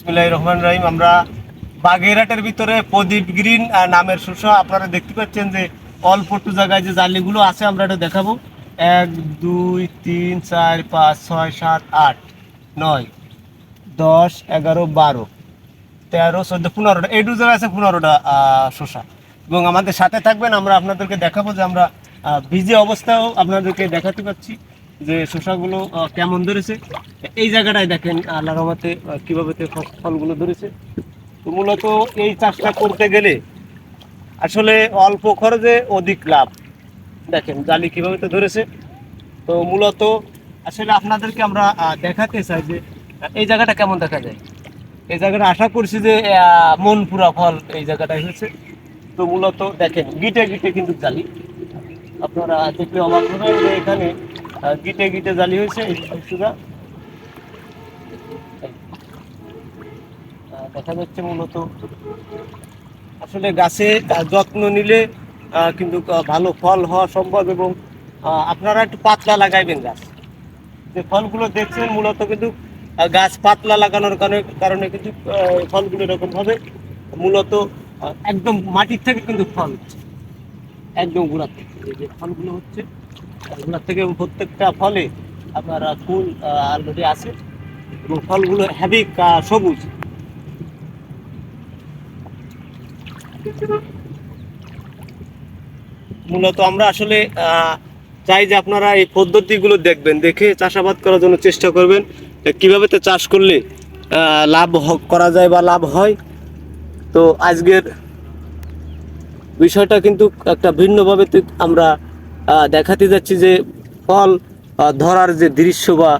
বিসমিল্লাহির রহমানির রহিম। আমরা বাগেরহাটের ভিতরে প্রদীপ গ্রিন নামের শসা আপনারা দেখতে পাচ্ছেন যে অল্প একটু জায়গায় যে জালিগুলো আছে আমরা এটা দেখাবো। 1 2 3 4 5 6 7 8 9 10 11 12 13 14 15টা এই দু জায়গায় আছে 15টা শসা। এবং আমাদের সাথে থাকবেন, আমরা আপনাদেরকে দেখাবো যে আমরা ভিজে অবস্থাও আপনাদেরকে দেখাতে পাচ্ছি যে শসাগুলো কেমন ধরেছে। এই জায়গাটায় দেখেন আল্লাহর রহমতে কীভাবে ফলগুলো ধরেছে। তো মূলত এই চাষটা করতে গেলে আসলে অল্প খরচে অধিক লাভ। দেখেন জালি কীভাবে তো ধরেছে। তো মূলত আসলে আপনাদেরকে আমরা দেখাতে চাই যে এই জায়গাটা কেমন দেখা যায়। এই জায়গাটা আশা করছি যে মন পুরা ফল এই জায়গাটায় হয়েছে। তো মূলত দেখেন গিটে গিটে কিন্তু জালি, আপনারা দেখলে অবাক হবেন যে এখানে গিটে গিটে জালি হয়েছে। এই সুদা দেখা যাচ্ছে মূলত আসলে গাছে যত্ন নিলে কিন্তু ভালো ফল হওয়া সম্ভব। এবং আপনারা একটু পাতলা লাগাইবেন গাছ। যে ফলগুলো দেখছেন মূলত কিন্তু গাছ পাতলা লাগানোর কারণে কিন্তু ফলগুলো এরকম হবে। মূলত একদম মাটির থেকে কিন্তু ফল হচ্ছে, একদম গোড়ার থেকে এই যে ফলগুলো হচ্ছে গোড়ার থেকে। প্রত্যেকটা ফলে আপনার ফুল অলরেডি আছে এবং ফলগুলো হ্যাভি সবুজ। মূলত আমরা আসলে চাই যে আপনারা এই পদ্ধতিগুলো দেখবেন, দেখে চাষাবাদ করার জন্য চেষ্টা করবেন কিভাবে তো চাষ করলে লাভ করা যায় বা লাভ হয়। তো আজকের বিষয়টা কিন্তু একটা ভিন্নভাবে আমরা দেখাতে যাচ্ছি যে ফল ধরার যে দৃশ্য বা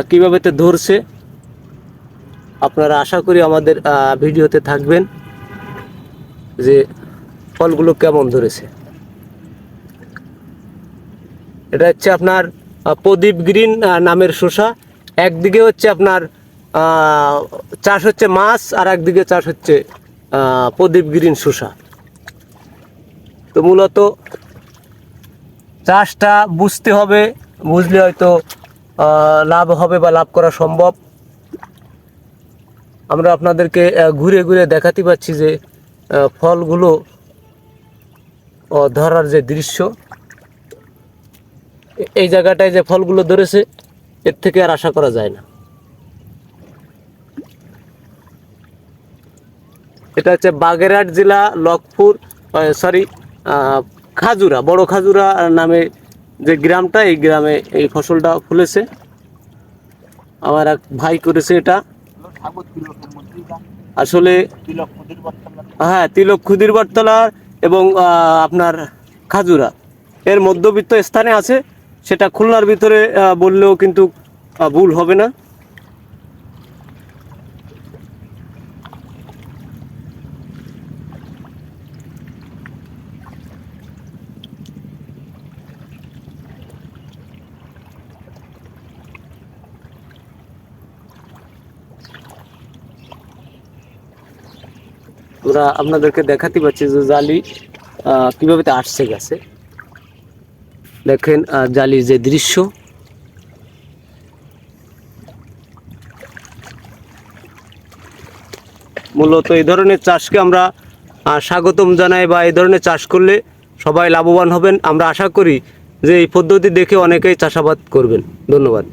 কীভাবে তো ধরছে। আপনারা আশা করি আমাদের ভিডিওতে থাকবেন যে ফলগুলো কেমন ধরেছে। এটা হচ্ছে আপনার প্রদীপ গ্রিন নামের শসা। একদিকে হচ্ছে আপনার চাষ হচ্ছে মাছ, আর একদিকে চাষ হচ্ছে প্রদীপ গ্রিন শসা। তো মূলত চাষটা বুঝতে হবে, বুঝলে হয়তো লাভ হবে বা লাভ করা সম্ভব। আমরা আপনাদেরকে ঘুরে ঘুরে দেখাতে পাচ্ছি যে ফলগুলো ধরার যে দৃশ্য। এই জায়গাটায় যে ফলগুলো ধরেছে এর থেকে আর আশা করা যায় না। এটা হচ্ছে বাগেরহাট জেলা লক্ষ্মীপুর খাজুরা, বড় খাজুরা নামে যে গ্রামটা, এই গ্রামে এই ফসলটা ফুলেছে। আমার এক ভাই করেছে এটা। আসলে হ্যাঁ, তিলক ক্ষুদির বটতলা এবং আপনার খাজুরা এর মধ্যবিত্ত স্থানে আছে। সেটা খুলনার ভিতরে বললেও কিন্তু ভুল হবে না। আমরা আপনাদেরকে দেখাতে পাচ্ছি যে জালি কিভাবে আসছে গেছে। দেখেন জালির যে দৃশ্য। মূলত এই ধরনের চাষকে আমরা স্বাগতম জানাই, বা এই ধরনের চাষ করলে সবাই লাভবান হবেন। আমরা আশা করি যে এই পদ্ধতি দেখে অনেকেই চাষাবাদ করবেন। ধন্যবাদ।